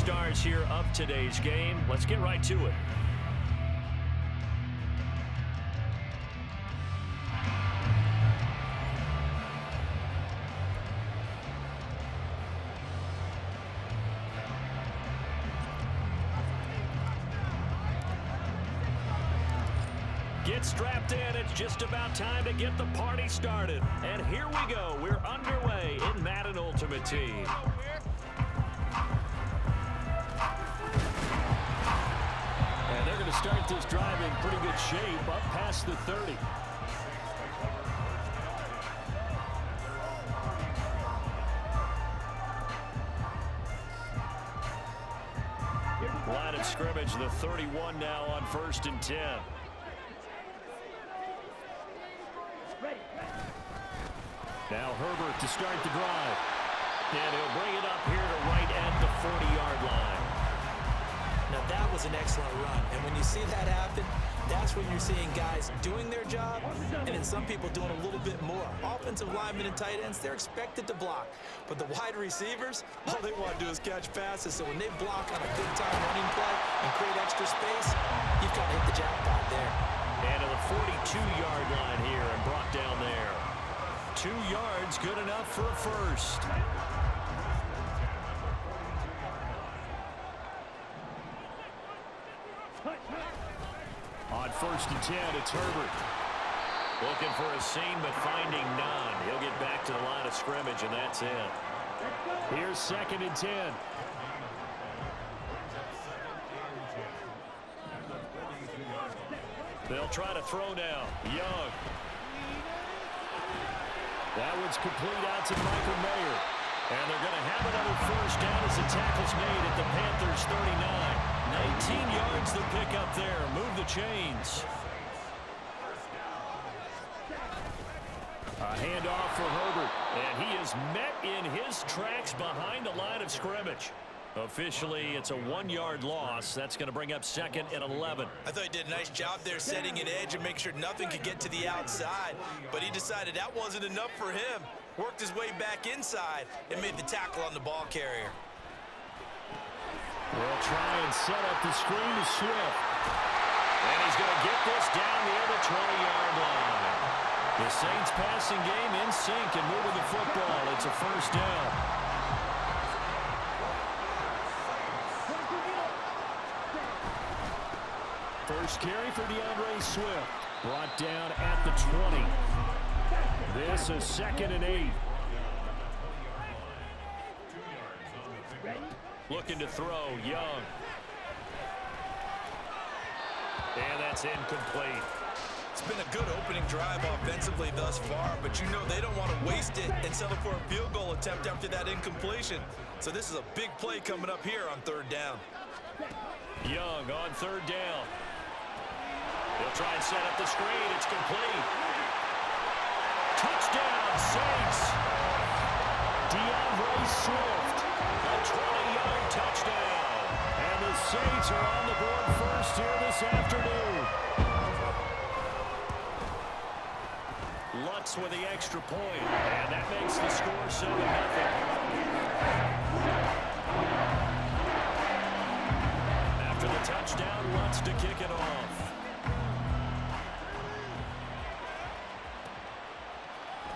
stars here of today's game. Let's get right to it. Get strapped in. It's just about time to get the party started. And here we go. We're underway in Madden Ultimate Team. And they're going to start this drive in pretty good shape, up past the 30. Line of scrimmage, the 31 now on 1st and 10. Now Herbert to start the drive. And he'll bring it up here to right at the 40-yard line. Now that was an excellent run. And when you see that happen, that's when you're seeing guys doing their job and then some people doing a little bit more. Offensive linemen and tight ends, they're expected to block. But the wide receivers, all they want to do is catch passes. So when they block on a good time running play and create extra space, you've got to hit the jackpot there. And to the 42-yard line here and brought down there. 2 yards, good enough for a first. On 1st and 10, it's Herbert. Looking for a seam, but finding none. He'll get back to the line of scrimmage, and that's it. Here's 2nd and 10. They'll try to throw now. Young. That one's complete out to Michael Mayer. And they're going to have another first down as the tackle's made at the Panthers' 39. 19 yards to pick up there. Move the chains. A handoff for Herbert. And he is met in his tracks behind the line of scrimmage. Officially, it's a 1-yard loss. That's going to bring up 2nd and 11. I thought he did a nice job there setting an edge and make sure nothing could get to the outside. But he decided that wasn't enough for him. Worked his way back inside and made the tackle on the ball carrier. We'll try and set up the screen to Swift. And he's going to get this down near the 20-yard line. The Saints passing game in sync and moving the football. It's a first down. First carry for DeAndre Swift. Brought down at the 20. This is 2nd and 8. Looking to throw, Young. And that's incomplete. It's been a good opening drive offensively thus far, but you know they don't want to waste it and settle for a field goal attempt after that incompletion. So this is a big play coming up here on 3rd down. Young on 3rd down. He'll try and set up the screen. It's complete. Touchdown, Saints. DeAndre Swift. A 20-yard touchdown. And the Saints are on the board first here this afternoon. Lutz with the extra point. And that makes the score 7-0. After the touchdown, Lutz to kick it off.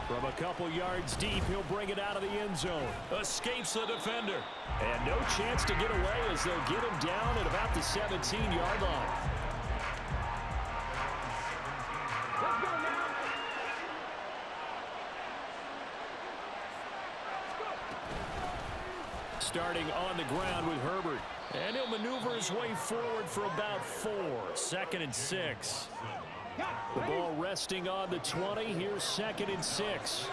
From a couple yards deep, he'll bring it out of the end zone. Escapes the defender. And no chance to get away as they'll get him down at about the 17-yard line. Let's go now. Starting on the ground with Herbert. And he'll maneuver his way forward for about 4. 2nd and 6. The ball resting on the 20. Here's 2nd and 6.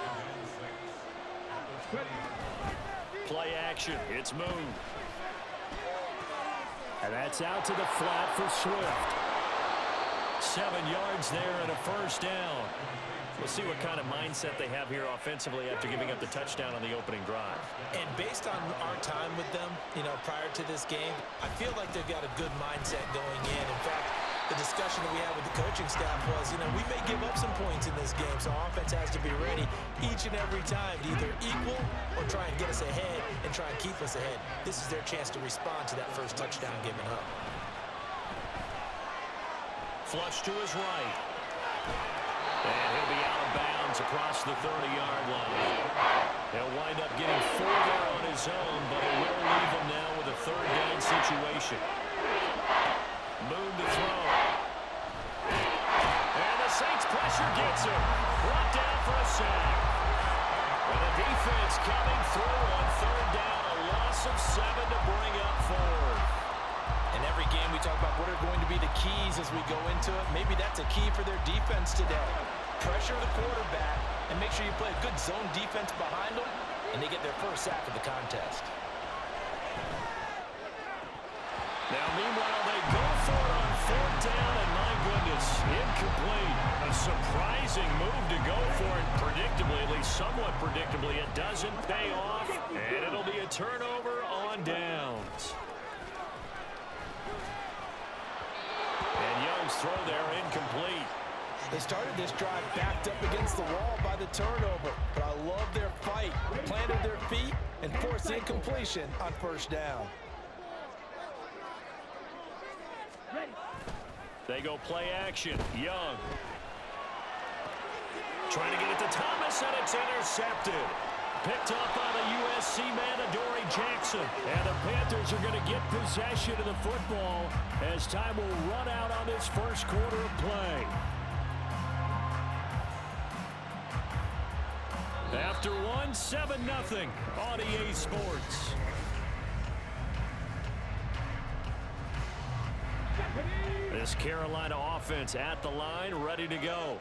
Play action. It's moved. And that's out to the flat for Swift. 7 yards there and a first down. We'll see what kind of mindset they have here offensively after giving up the touchdown on the opening drive. And based on our time with them, prior to this game, I feel like they've got a good mindset going in. In fact, The discussion that we had with the coaching staff was, we may give up some points in this game, so our offense has to be ready each and every time to either equal or try and get us ahead and try and keep us ahead. This is their chance to respond to that first touchdown given up. Flush to his right. And he'll be out of bounds across the 30-yard line. He'll wind up getting 4 there on his own, but it will leave him now with a third down situation. Moon to throw. And the Saints pressure gets him. Brought down for a sack. And the defense coming through on third down. A loss of 7 to bring up 4. In every game we talk about what are going to be the keys as we go into it. Maybe that's a key for their defense today. Pressure the quarterback and make sure you play a good zone defense behind them, and they get their first sack of the contest. Now, meanwhile, they go for it on fourth down, and my goodness, incomplete. A surprising move to go for it predictably, at least somewhat predictably. It doesn't pay off, and it'll be a turnover on downs. And Young's throw there incomplete. They started this drive backed up against the wall by the turnover, but I love their fight. Planted their feet and forced incompletion on first down. They go play action. Young. Trying to get it to Thomas, and it's intercepted. Picked up by the USC man, Adoree Jackson. And the Panthers are going to get possession of the football as time will run out on this first quarter of play. After 1, 7-0 on EA Sports. This Carolina offense at the line, ready to go.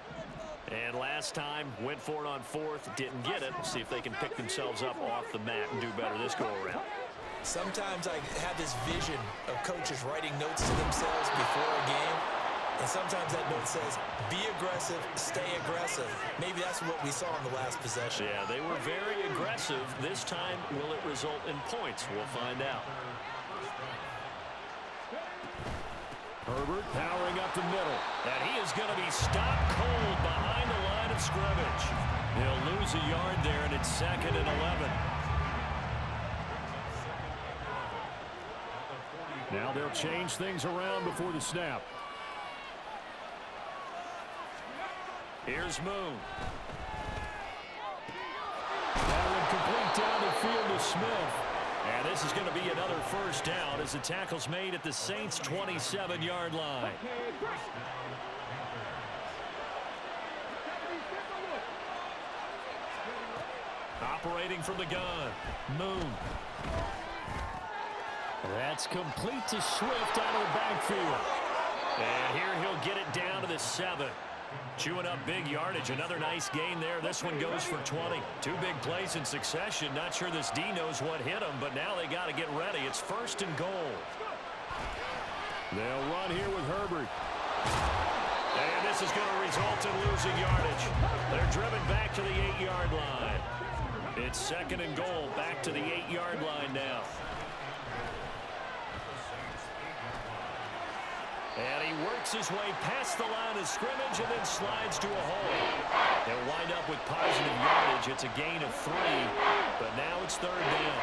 And last time, went for it on fourth, didn't get it. See if they can pick themselves up off the mat and do better this go-around. Sometimes I have this vision of coaches writing notes to themselves before a game. And sometimes that note says, be aggressive, stay aggressive. Maybe that's what we saw in the last possession. Yeah, they were very aggressive. This time, will it result in points? We'll find out. Herbert powering up the middle. And he is going to be stopped cold behind the line of scrimmage. He'll lose a yard there, and it's 2nd and 11. Now they'll change things around before the snap. Here's Moon. That one complete down the field to Smith. And this is going to be another first down as the tackle's made at the Saints' 27-yard line. Operating from the gun, Moon. That's complete to Swift out of the backfield. And here he'll get it down to the 7. Chewing up big yardage. Another nice gain there. This one goes for 20. 2 big plays in succession. Not sure this D knows what hit him, but now they got to get ready. It's 1st and goal. They'll run here with Herbert. And this is going to result in losing yardage. They're driven back to the 8-yard line. It's 2nd and goal. Back to the 8-yard line now. And he works his way past the line of scrimmage and then slides to a hole. They'll wind up with positive yardage. It's a gain of 3, but now it's 3rd down.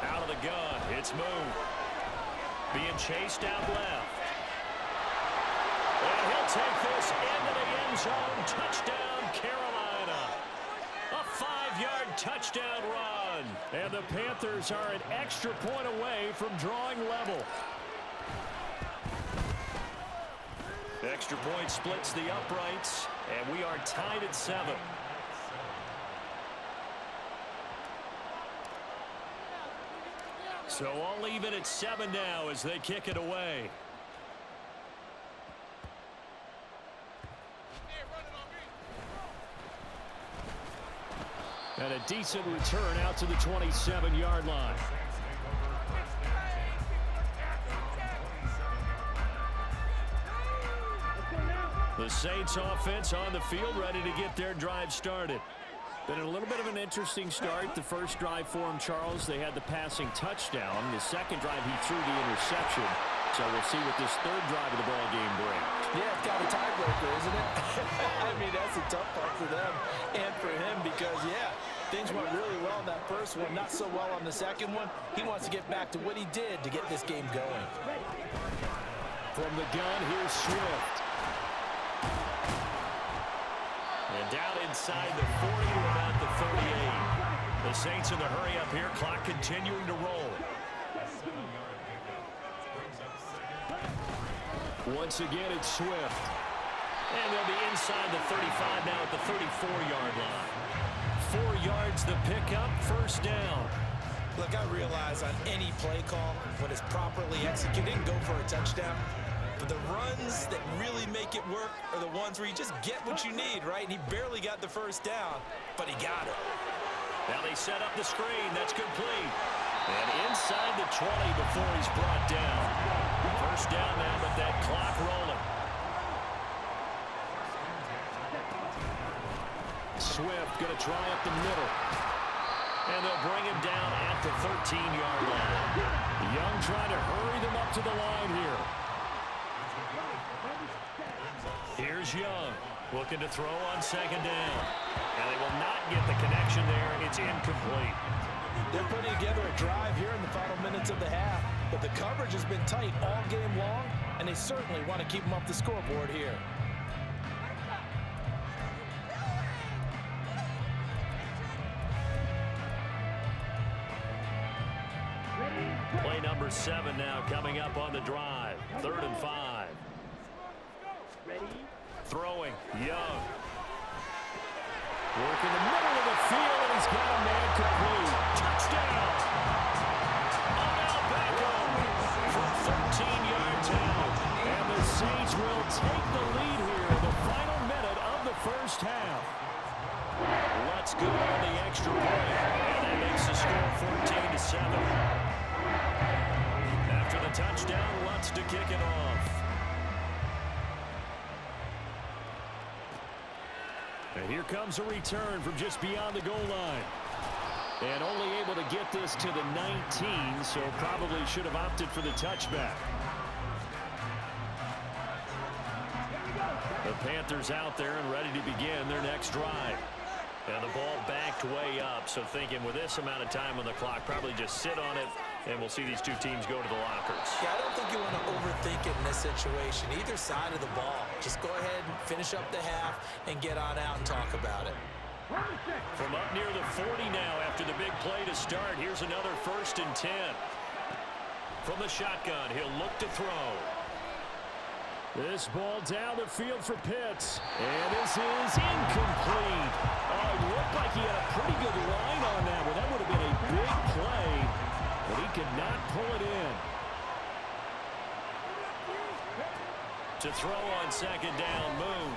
Out of the gun, it's Moon. Being chased out left. And he'll take this into the end zone. Touchdown, Carolina. A 5-yard touchdown run. And the Panthers are an extra point away from drawing level. Extra point splits the uprights, and we are tied at 7. So all even at 7 now as they kick it away. And a decent return out to the 27-yard line. The Saints offense on the field, ready to get their drive started. Been a little bit of an interesting start. The first drive for him, Charles, they had the passing touchdown. The second drive, he threw the interception. So we'll see what this third drive of the ball game brings. Yeah, it's got a tiebreaker, isn't it? I mean, that's a tough part for them and for him because, yeah, things went really well in that first one, not so well on the second one. He wants to get back to what he did to get this game going. From the gun, here's Swift. And down inside the 40 to about the 38. The Saints in the hurry up here, clock continuing to roll. Once again, it's Swift. And they'll be inside the 35 now at the 34-yard line. 4 yards the pickup, first down. Look, I realize on any play call, when it's properly executed, go for a touchdown. But the runs that really make it work are the ones where you just get what you need, right? And he barely got the first down, but he got it. Now they set up the screen. That's complete. And inside the 20 before he's brought down. First down now, but that clock rolling. Swift going to try up the middle. And they'll bring him down at the 13-yard line. Young trying to hurry them up to the line here. Here's Young, looking to throw on second down. And they will not get the connection there. It's incomplete. They're putting together a drive here in the final minutes of the half. But the coverage has been tight all game long, and they certainly want to keep them off the scoreboard here. Play number 7 now coming up on the drive. 3rd and 5. Throwing, Young. Working the middle of the field, and he's got a man complete. Touchdown! Odell Beckham from 13 yards out. And the Saints will take the lead here in the final minute of the first half. Let's go on the extra point. And that makes the score 14-7. After the touchdown, Lutz to kick it off. And here comes a return from just beyond the goal line. And only able to get this to the 19, so probably should have opted for the touchback. The Panthers out there and ready to begin their next drive. And the ball backed way up, so thinking with this amount of time on the clock, probably just sit on it, and we'll see these two teams go to the lockers. Yeah, I don't think you want to overthink it in this situation. Either side of the ball. Just go ahead and finish up the half and get on out and talk about it. From up near the 40 now after the big play to start, here's another 1st and 10. From the shotgun, he'll look to throw. This ball down the field for Pitts. And this is incomplete. Oh, it looked like he had a pretty good line on that one. That would have been a big play, but he could not pull it in. To throw on second down, Moon.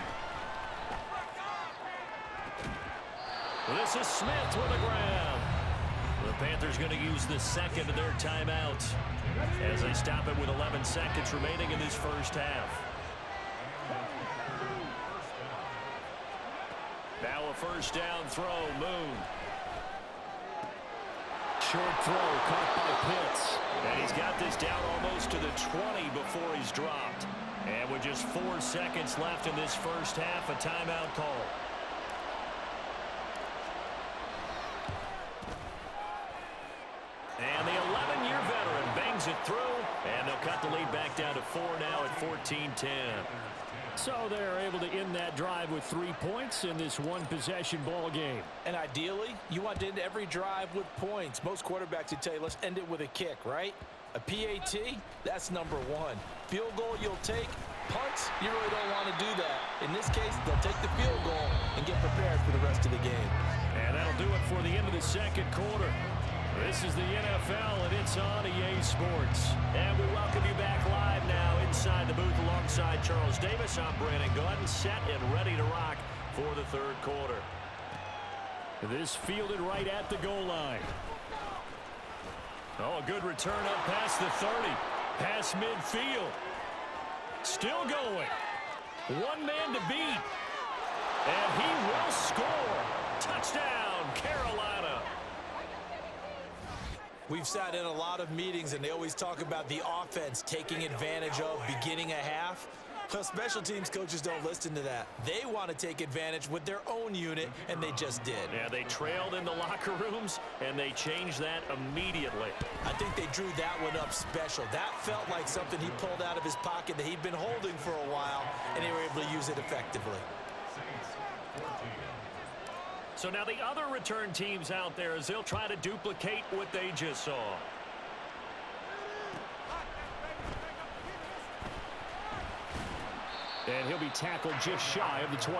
This is Smith with the ground. The Panthers going to use the second of their timeouts as they stop it with 11 seconds remaining in this first half. Now a first down throw, Moon. Short throw caught by Pitts. And he's got this down almost to the 20 before he's dropped. And with just 4 seconds left in this first half, a timeout call. And the 11-year veteran bangs it through, and they'll cut the lead back down to 4 now at 14-10. So they're able to end that drive with 3 points in this one-possession ball game. And ideally, you want to end every drive with points. Most quarterbacks would tell you, let's end it with a kick, right? A PAT, that's number 1. Field goal you'll take. Punts, you really don't want to do that. In this case, they'll take the field goal and get prepared for the rest of the game. And that'll do it for the end of the second quarter. This is the NFL, and it's on EA Sports. And we welcome you back live now inside the booth alongside Charles Davis. I'm Brandon Gordon, set and ready to rock for the third quarter. This fielded right at the goal line. Oh, a good return up past the 30. Past midfield. Still going. One man to beat. And he will score. Touchdown, Carolina. We've sat in a lot of meetings, and they always talk about the offense taking advantage of beginning a half. Well, special teams coaches don't listen to that. They want to take advantage with their own unit, and they just did. Yeah, they trailed in the locker rooms, and they changed that immediately. I think they drew that one up special. That felt like something he pulled out of his pocket that he'd been holding for a while, and they were able to use it effectively. So now the other return teams out there as they'll try to duplicate what they just saw. And he'll be tackled just shy of the 25. The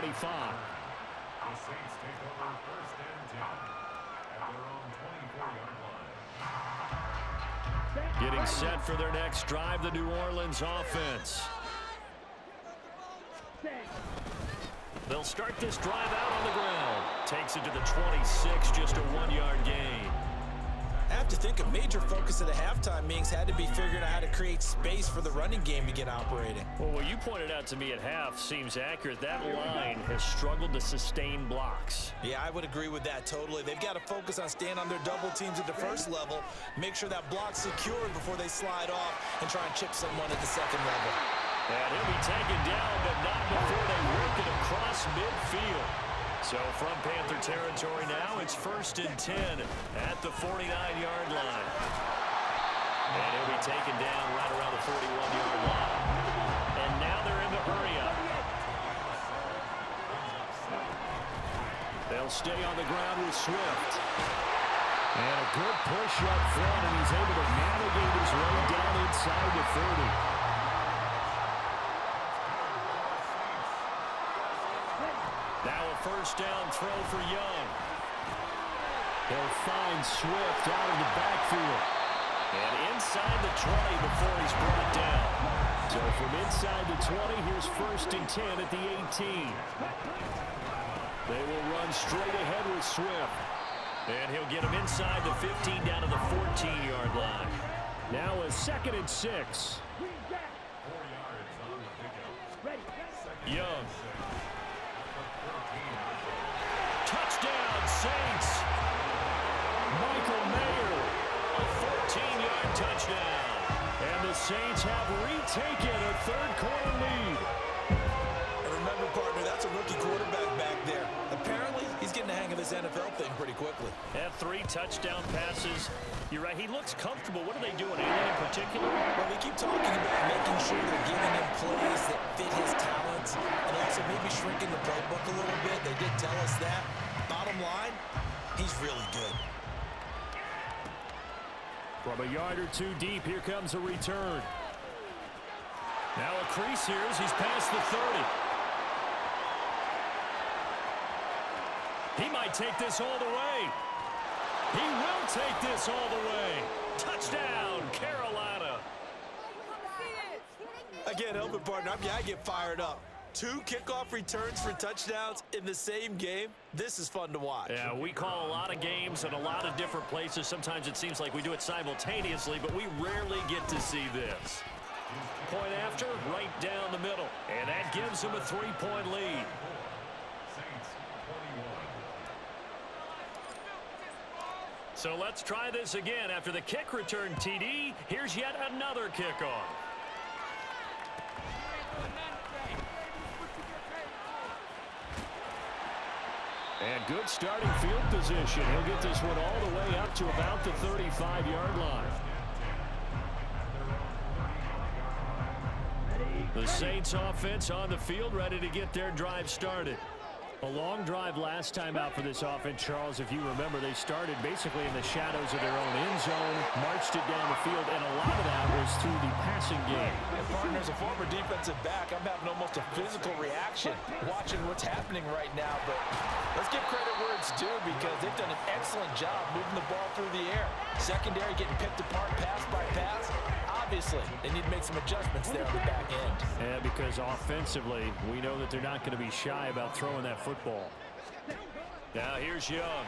Saints take over 1st and 10 at their own 24-yard line. Getting set for their next drive, the New Orleans offense. They'll start this drive out on the ground. Takes it to the 26, just a 1-yard gain. I have to think a major focus of the halftime meetings had to be figuring out how to create space for the running game to get operating. Well, what you pointed out to me at half seems accurate. That line has struggled to sustain blocks. Yeah, I would agree with that totally. They've got to focus on staying on their double teams at the first level, make sure that block's secured before they slide off and try and chip someone at the second level. And he'll be taken down, but not before they work it across midfield. So from Panther territory now, it's 1st and 10 at the 49-yard line. And he'll be taken down right around the 41-yard line. And now they're in the hurry-up. They'll stay on the ground with Swift. And a good push up front, and he's able to navigate his way down inside the 30. Now a first down throw for Young. He'll find Swift out of the backfield. And inside the 20 before he's brought down. So from inside the 20, here's 1st and 10 at the 18. They will run straight ahead with Swift. And he'll get him inside the 15 down to the 14-yard line. Now a 2nd and 6. Young. Touchdown, Saints. Michael Mayer, a 14-yard touchdown. And the Saints have retaken a third-quarter lead. And remember, partner, that's a rookie quarterback back there. Apparently, he's getting the hang of this NFL thing pretty quickly. Had 3 touchdown passes. You're right, he looks comfortable. What are they doing? Anything in particular? Well, they keep talking about making sure they're giving him plays that fit his talents and also maybe shrinking the playbook a little bit. They did tell us that. Bottom line, he's really good. From a yard or 2 deep, here comes a return. Now a crease here as he's past the 30. He might take this all the way. He will take this all the way. Touchdown, Carolina. Again, help it, partner. I get fired up. 2 kickoff returns for touchdowns in the same game. This is fun to watch. Yeah, we call a lot of games in a lot of different places. Sometimes it seems like we do it simultaneously, but we rarely get to see this. Point after, right down the middle. And that gives him a 3-point lead. So let's try this again. After the kick return TD, here's yet another kickoff. And good starting field position. He'll get this one all the way up to about the 35-yard line. The Saints offense on the field, ready to get their drive started. A long drive last time out for this offense, Charles. If you remember, they started basically in the shadows of their own end zone, marched it down the field, and a lot of that was through the passing game. And partner, as a former defensive back, I'm having almost a physical reaction watching what's happening right now. But let's give credit where it's due because they've done an excellent job moving the ball through the air. Secondary getting picked apart pass by pass. Obviously, they need to make some adjustments there on the back end. Yeah, because offensively, we know that they're not going to be shy about throwing that football. Now here's Young.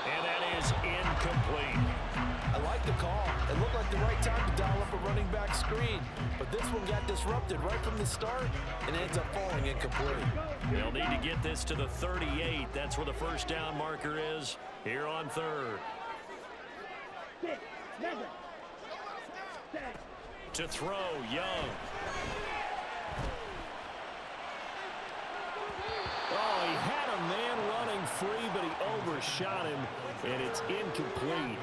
And that is incomplete. I like the call. It looked like the right time to dial up a running back screen, but this one got disrupted right from the start and ends up falling incomplete. They'll need to get this to the 38. That's where the first down marker is here on third. To throw, Young. Oh, he had a man running free, but he overshot him, and it's incomplete.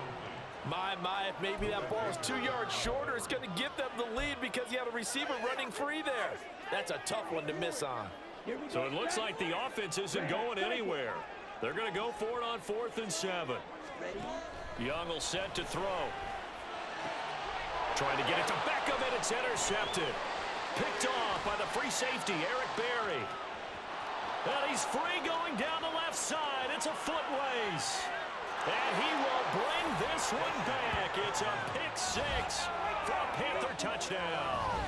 My, if maybe that ball is 2 yards shorter, it's going to give them the lead because you have a receiver running free there. That's a tough one to miss on. So it looks like the offense isn't going anywhere. They're going to go for it on 4th and 7. Young will set to throw. Trying to get it to Beckham, and it's intercepted. Picked off by the free safety, Eric Berry. And he's free going down the left side. It's a foot race. And he will bring this one back. It's a pick 6 for a Panther touchdown.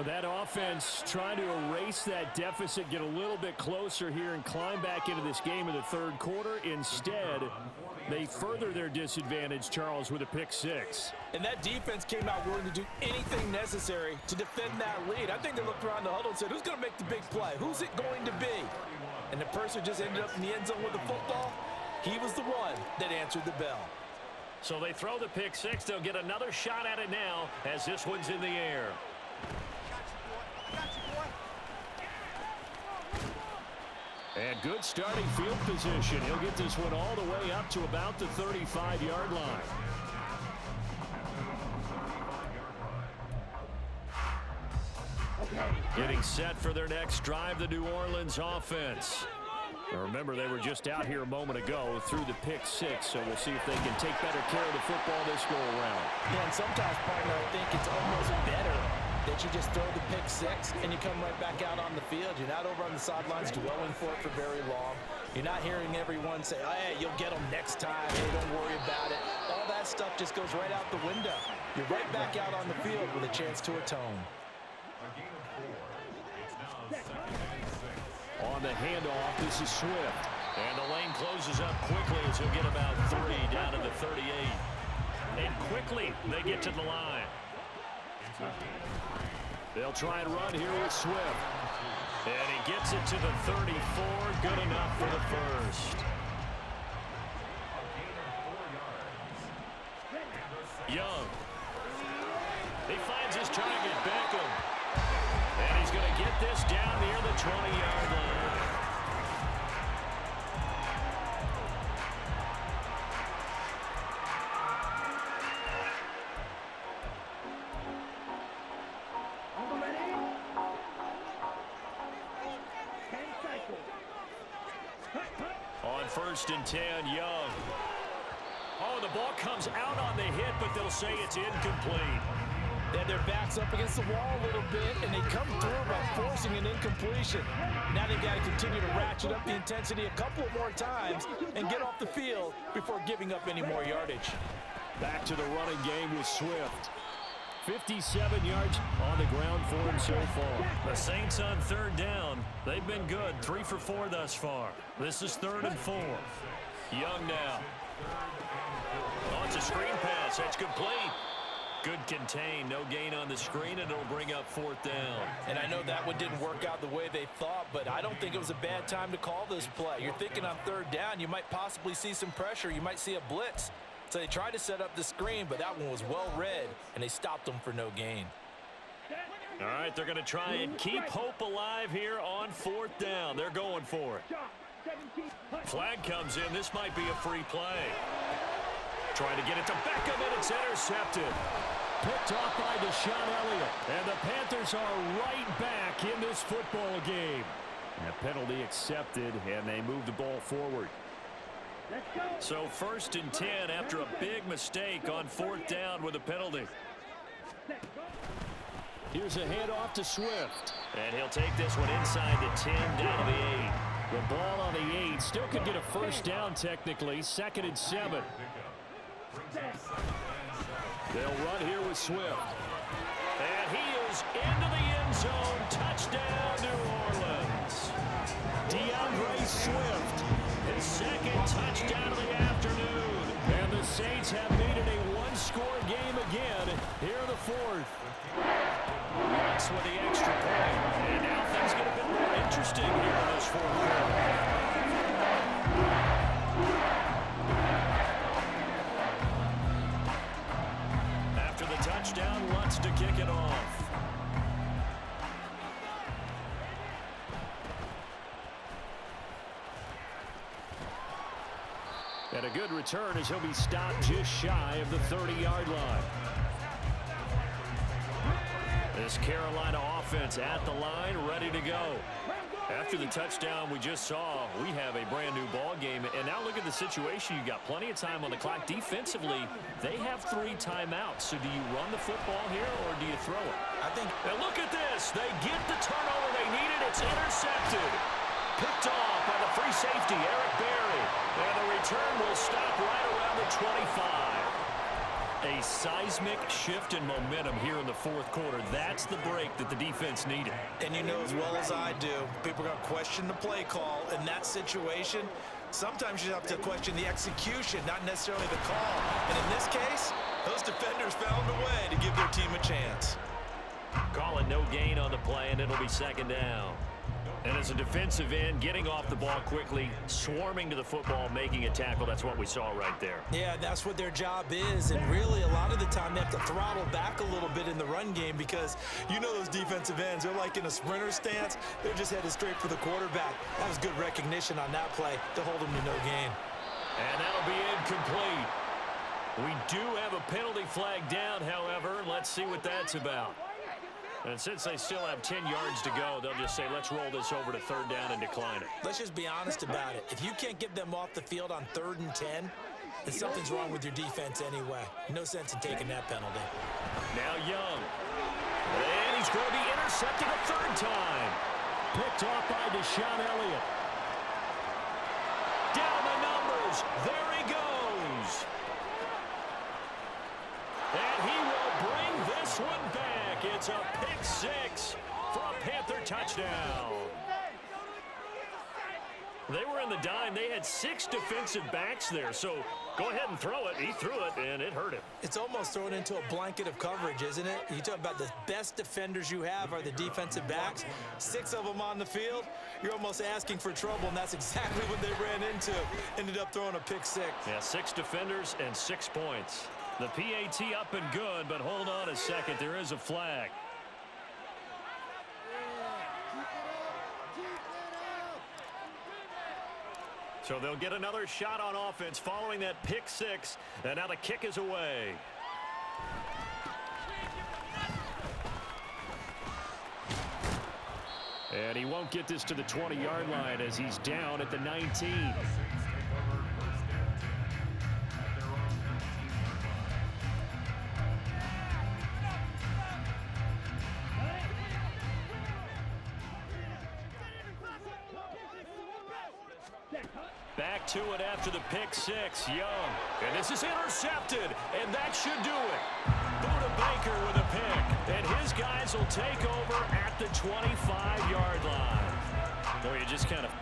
That offense trying to erase that deficit, get a little bit closer here and climb back into this game in the third quarter. Instead, they further their disadvantage, Charles, with a pick 6. And that defense came out willing to do anything necessary to defend that lead. I think they looked around the huddle and said, who's going to make the big play? Who's it going to be? And the person just ended up in the end zone with the football. He was the one that answered the bell. So they throw the pick 6. They'll get another shot at it now as this one's in the air. And good starting field position. He'll get this one all the way up to about the 35-yard line. Getting set for their next drive, the New Orleans offense. Now remember, they were just out here a moment ago through the pick 6, so we'll see if they can take better care of the football this go-around. Yeah, and sometimes, partner, I think it's almost better that you just throw the pick 6 and you come right back out on the field. You're not over on the sidelines dwelling for it for very long. You're not hearing everyone say, oh, hey, you'll get them next time. Hey, don't worry about it. All that stuff just goes right out the window. You're right back out on the field with a chance to atone. On the handoff, this is Swift. And the lane closes up quickly as he'll get about 3 down to the 38. And quickly, they get to the line. They'll try and run here with Swift. And he gets it to the 34. Good enough for the first. Young. He finds his target, Beckham. And he's going to get this down near the 20-yard line. On 1st and 10, Young. Oh, the ball comes out on the hit, but they'll say it's incomplete. Then their back's up against the wall a little bit, and they come through by forcing an incompletion. Now they've got to continue to ratchet up the intensity a couple of more times and get off the field before giving up any more yardage. Back to the running game with Swift. 57 yards on the ground for him so far. The Saints on 3rd down. They've been good, 3 for 4 thus far. This is 3rd and 4. Young now. Oh, it's a screen pass. That's complete. Good contain. No gain on the screen, and it'll bring up 4th down. And I know that one didn't work out the way they thought, but I don't think it was a bad time to call this play. You're thinking on 3rd down, you might possibly see some pressure. You might see a blitz. So they tried to set up the screen, but that one was well read, and they stopped them for no gain. All right, they're going to try and keep hope alive here on 4th down. They're going for it. Flag comes in. This might be a free play. Trying to get it to Beckham, and it's intercepted. Picked off by Deshaun Elliott. And the Panthers are right back in this football game. And a penalty accepted, and they move the ball forward. So 1st and 10 after a big mistake on 4th down with a penalty. Here's a handoff to Swift. And he'll take this one inside the 10 down to the 8. The ball on the 8. Still could get a first down technically. 2nd and 7. They'll run here with Swift. And he is into the end zone. Touchdown, New Orleans. DeAndre Swift. His 2nd touchdown of the afternoon. And the Saints have made it a one-score game again here in the 4th. Dallas with the extra point. And now things get a bit more interesting here in this fourth quarter. After the touchdown, wants to kick it off. And a good return as he'll be stopped just shy of the 30-yard line. This Carolina offense at the line, ready to go. After the touchdown we just saw, we have a brand-new ball game. And now look at the situation. You got plenty of time on the clock. Defensively, they have 3 timeouts. So do you run the football here or do you throw it? I think. And look at this. They get the turnover they needed. It's intercepted. Picked off by the free safety, Eric Berry. And the return will stop right around the 25. A seismic shift in momentum here in the fourth quarter. That's the break that the defense needed. And you know as well as I do, people are going to question the play call in that situation. Sometimes you have to question the execution, not necessarily the call. And in this case, those defenders found a way to give their team a chance. Call it no gain on the play, and it'll be second down. And as a defensive end, getting off the ball quickly, swarming to the football, making a tackle, that's what we saw right there. Yeah, that's what their job is. And really, a lot of the time, they have to throttle back a little bit in the run game because you know those defensive ends, they're like in a sprinter stance. They're just headed straight for the quarterback. That was good recognition on that play to hold them to no gain. And that'll be incomplete. We do have a penalty flag down, however. Let's see what that's about. And since they still have 10 yards to go, they'll just say, let's roll this over to third down and decline it. Let's just be honest about it. If you can't get them off the field on 3rd and 10, then something's wrong with your defense anyway. No sense in taking that penalty. Now Young. And he's going to be intercepted a 3rd time. Picked off by Deshaun Elliott. Down the numbers. There he goes. And he will bring this one back. It's a pick 6 for a Panther touchdown. They were in the dime. They had 6 defensive backs there. So go ahead and throw it. He threw it, and it hurt him. It's almost thrown into a blanket of coverage, isn't it? You talk about the best defenders you have are the defensive backs. 6 of them on the field. You're almost asking for trouble, and that's exactly what they ran into. Ended up throwing a pick 6. Yeah, 6 defenders and 6 points. The PAT up and good, but hold on a second. There is a flag. So they'll get another shot on offense following that pick 6, and now the kick is away. And he won't get this to the 20-yard line as he's down at the 19. Back to it after the pick 6, Young. And this is intercepted, and that should do it. Buda Baker with a pick, and his guys will take over at the 25-yard line. Boy, you just kind of